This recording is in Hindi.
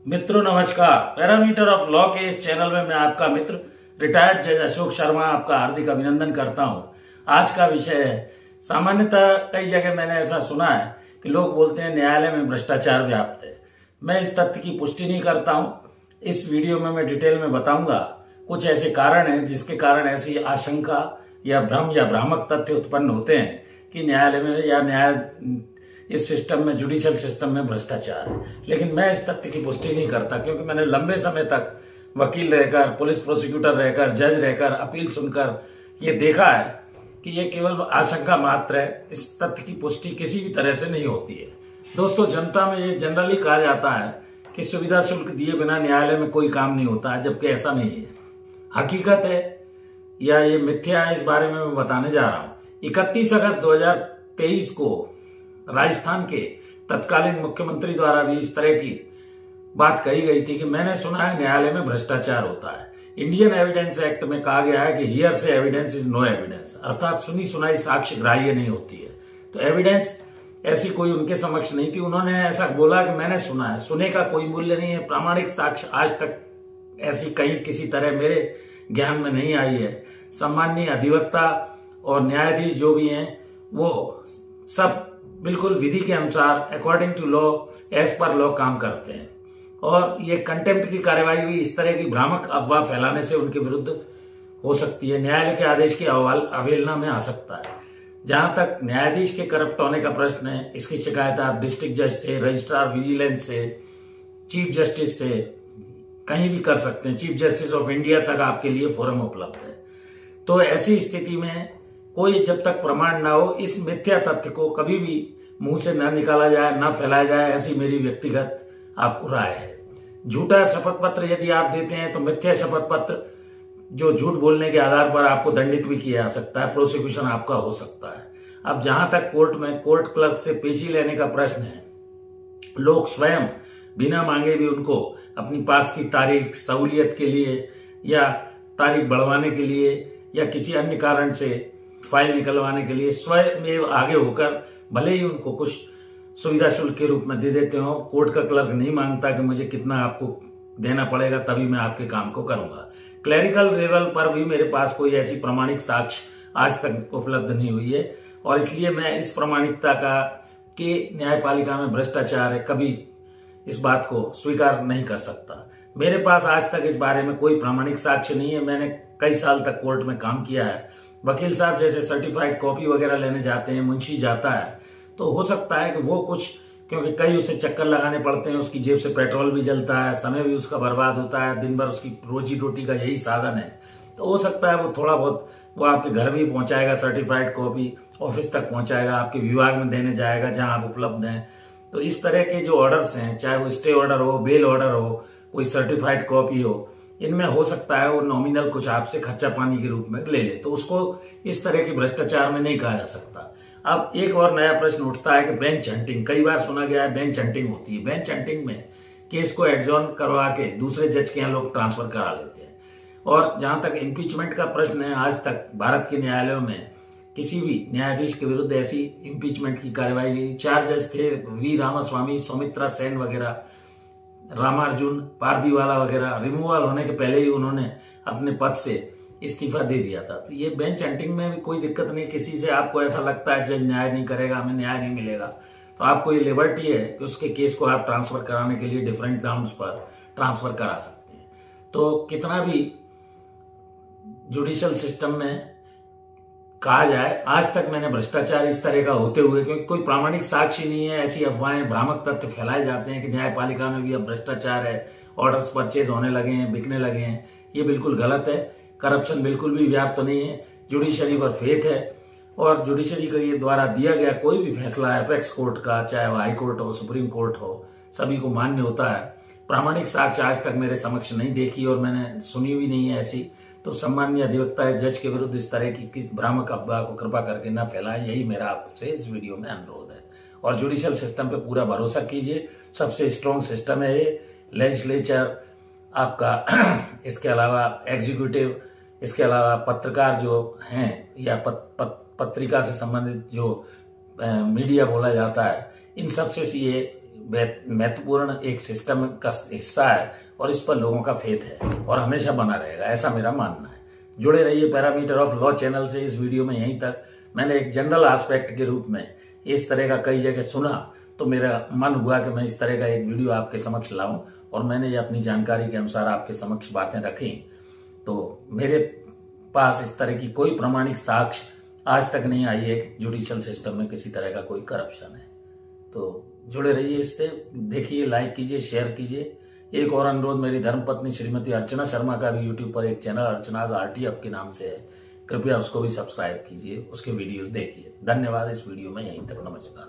मित्रों नमस्कार। पैरामीटर ऑफ लॉ के इस चैनल में मैं आपका मित्र रिटायर्ड जज अशोक शर्मा आपका हार्दिक अभिनंदन करता हूं। आज का विषय है, सामान्यतः कई जगह मैंने ऐसा सुना है कि लोग बोलते हैं न्यायालय में भ्रष्टाचार व्याप्त है। मैं इस तथ्य की पुष्टि नहीं करता हूं। इस वीडियो में मैं डिटेल में बताऊंगा कुछ ऐसे कारण हैं जिसके कारण ऐसी आशंका या भ्रम या भ्रामक तथ्य उत्पन्न होते हैं कि न्यायालय में या इस सिस्टम में, जुडिशियल सिस्टम में भ्रष्टाचार है। लेकिन मैं इस तथ्य की पुष्टि नहीं करता, क्योंकि मैंने लंबे समय तक वकील रहकर, पुलिस प्रोसिक्यूटर रहकर, जज रहकर, अपील सुनकर ये देखा है कि ये केवल आशंका मात्र है। इस तथ्य की पुष्टि किसी भी तरह से नहीं होती है। दोस्तों, जनता में ये जनरली कहा जाता है कि सुविधा शुल्क दिए बिना न्यायालय में कोई काम नहीं होता है, जबकि ऐसा नहीं है। हकीकत है या ये मिथ्या है, इस बारे में मैं बताने जा रहा हूं। 31 अगस्त 2023 को राजस्थान के तत्कालीन मुख्यमंत्री द्वारा भी इस तरह की बात कही गई थी कि मैंने सुना है न्यायालय में भ्रष्टाचार होता है। इंडियन एविडेंस एक्ट में कहा गया है कि हियर से एविडेंस इज नो एविडेंस, अर्थात सुनी सुनाई साक्ष्य ग्राह्य नहीं होती है। तो एविडेंस ऐसी कोई उनके समक्ष नहीं थी। उन्होंने ऐसा बोला कि मैंने सुना है। सुने का कोई मूल्य नहीं है। प्रामाणिक साक्ष्य आज तक ऐसी कहीं किसी तरह मेरे ज्ञान में नहीं आई है। सम्माननीय अधिवक्ता और न्यायाधीश जो भी हैं वो सब बिल्कुल विधि के अनुसार, according to law, as per law काम करते हैं। और ये कंटेम्प्ट की कार्यवाही भी इस तरह की भ्रामक अफवाह फैलाने से उनके विरुद्ध हो सकती है। न्यायालय के आदेश की अवहेलना में आ सकता है। जहां तक न्यायाधीश के करप्ट होने का प्रश्न है, इसकी शिकायत आप डिस्ट्रिक्ट जज से, रजिस्ट्रार विजिलेंस से, चीफ जस्टिस से कहीं भी कर सकते हैं। चीफ जस्टिस ऑफ इंडिया तक आपके लिए फोरम उपलब्ध है। तो ऐसी स्थिति में कोई जब तक प्रमाण ना हो, इस मिथ्या तथ्य को कभी भी मुंह से न निकाला जाए, न फैलाया जाए, ऐसी मेरी व्यक्तिगत आपको राय है। झूठा शपथ पत्र यदि आप देते हैं तो मिथ्या शपथ पत्र जो झूठ बोलने के आधार पर आपको दंडित भी किया जा सकता है, प्रोसिक्यूशन आपका हो सकता है। अब जहां तक कोर्ट में कोर्ट क्लर्क से पेशी लेने का प्रश्न है, लोग स्वयं बिना मांगे भी उनको अपनी पास की तारीख सहूलियत के लिए या तारीख बढ़वाने के लिए या किसी अन्य कारण से फाइल निकलवाने के लिए स्वयं आगे होकर भले ही उनको कुछ सुविधा शुल्क के रूप में दे देते हो। कोर्ट का क्लर्क नहीं मांगता कि मुझे कितना आपको देना पड़ेगा तभी मैं आपके काम को करूंगा। क्लरिकल लेवल पर भी मेरे पास कोई ऐसी प्रामाणिक साक्ष्य आज तक उपलब्ध नहीं हुई है, और इसलिए मैं इस प्रामाणिकता का कि न्यायपालिका में भ्रष्टाचार है, कभी इस बात को स्वीकार नहीं कर सकता। मेरे पास आज तक इस बारे में कोई प्रामाणिक साक्ष्य नहीं है। मैंने कई साल तक कोर्ट में काम किया है। वकील साहब जैसे सर्टिफाइड कॉपी वगैरह लेने जाते हैं, मुंशी जाता है, तो हो सकता है कि वो कुछ, क्योंकि कई उसे चक्कर लगाने पड़ते हैं, उसकी जेब से पेट्रोल भी जलता है, समय भी उसका बर्बाद होता है, दिन भर उसकी रोजी रोटी का यही साधन है। तो हो सकता है वो थोड़ा बहुत वो आपके घर भी पहुंचाएगा, सर्टिफाइड कॉपी ऑफिस तक पहुंचाएगा, आपके विभाग में देने जाएगा जहां आप उपलब्ध हैं। तो इस तरह के जो ऑर्डर्स हैं, चाहे वो स्टे ऑर्डर हो, बेल ऑर्डर हो, कोई सर्टिफाइड कॉपी हो, इनमें हो सकता है वो नॉमिनल कुछ आपसे खर्चा पानी के रूप में ले ले, तो उसको इस तरह के भ्रष्टाचार में नहीं कहा जा सकता। अब एक और नया प्रश्न उठता है कि बेंच हंटिंग। कई बार सुना गया है बेंच हंटिंग होती है। बेंच हंटिंग में केस को एडजॉर्न करवा के दूसरे जज के यहाँ लोग ट्रांसफर करा लेते हैं। और जहां तक इम्पीचमेंट का प्रश्न है, आज तक भारत के न्यायालयों में किसी भी न्यायाधीश के विरुद्ध ऐसी इम्पीचमेंट की कार्यवाही नहीं। 4 जज थे, वी रामास्वामी, सौमित्रा सेन वगैरह, रामार्जुन, पारदीवाला वगैरह। रिमूवल होने के पहले ही उन्होंने अपने पद से इस्तीफा दे दिया था। तो ये बेंच हंटिंग में भी कोई दिक्कत नहीं। किसी से आपको ऐसा लगता है जज न्याय नहीं करेगा, हमें न्याय नहीं मिलेगा, तो आपको ये लिबर्टी है कि उसके केस को आप ट्रांसफर कराने के लिए डिफरेंट ग्राउंड्स पर ट्रांसफर करा सकते हैं। तो कितना भी जुडिशियल सिस्टम में कहा जाए, आज तक मैंने भ्रष्टाचार इस तरह का होते हुए, क्योंकि कोई प्रामाणिक साक्ष्य नहीं है, ऐसी अफवाहें, भ्रामक तथ्य फैलाए जाते हैं कि न्यायपालिका में भी अब भ्रष्टाचार है, ऑर्डर्स परचेज होने लगे हैं, बिकने लगे हैं। ये बिल्कुल गलत है। करप्शन बिल्कुल भी व्याप्त नहीं है। जुडिशरी पर फेथ है, और जुडिशरी के द्वारा दिया गया कोई भी फैसला एपेक्स कोर्ट का, चाहे वो हाई कोर्ट हो, सुप्रीम कोर्ट हो, सभी को मान्य होता है। प्रामाणिक साक्ष्य आज तक मेरे समक्ष नहीं देखी और मैंने सुनी भी नहीं है ऐसी। तो सम्माननीय अधिवक्ता जज के विरुद्ध इस तरह की भ्रामक अफवाह को कृपा करके न फैलाएं, यही मेरा आपसे इस वीडियो में अनुरोध है। और जुडिशियल सिस्टम पे पूरा भरोसा कीजिए। सबसे स्ट्रॉन्ग सिस्टम है ये। लेजिस्लेचर आपका, इसके अलावा एग्जीक्यूटिव, इसके अलावा पत्रकार जो हैं या पत्रिका से संबंधित जो मीडिया बोला जाता है, इन सब से ये महत्वपूर्ण एक सिस्टम का हिस्सा है और इस पर लोगों का फेथ है और हमेशा बना रहेगा, ऐसा मेरा मानना है। जुड़े रहिए पैरामीटर ऑफ लॉ चैनल से। इस वीडियो में यहीं तक। मैंने एक जनरल एस्पेक्ट के रूप में इस तरह का कई जगह सुना तो मेरा मन हुआ कि मैं इस तरह का एक वीडियो आपके समक्ष लाऊं और मैंने ये अपनी जानकारी के अनुसार आपके समक्ष बातें रखी। तो मेरे पास इस तरह की कोई प्रामाणिक साक्ष्य आज तक नहीं आई है कि जुडिशियल सिस्टम में किसी तरह का कोई करप्शन है। तो जुड़े रहिए इससे, देखिए, लाइक कीजिए, शेयर कीजिए। एक और अनुरोध, मेरी धर्मपत्नी श्रीमती अर्चना शर्मा का भी यूट्यूब पर एक चैनल अर्चनाज RTF के नाम से है, कृपया उसको भी सब्सक्राइब कीजिए, उसके वीडियोस देखिए। धन्यवाद। इस वीडियो में यहीं तक। नमस्कार।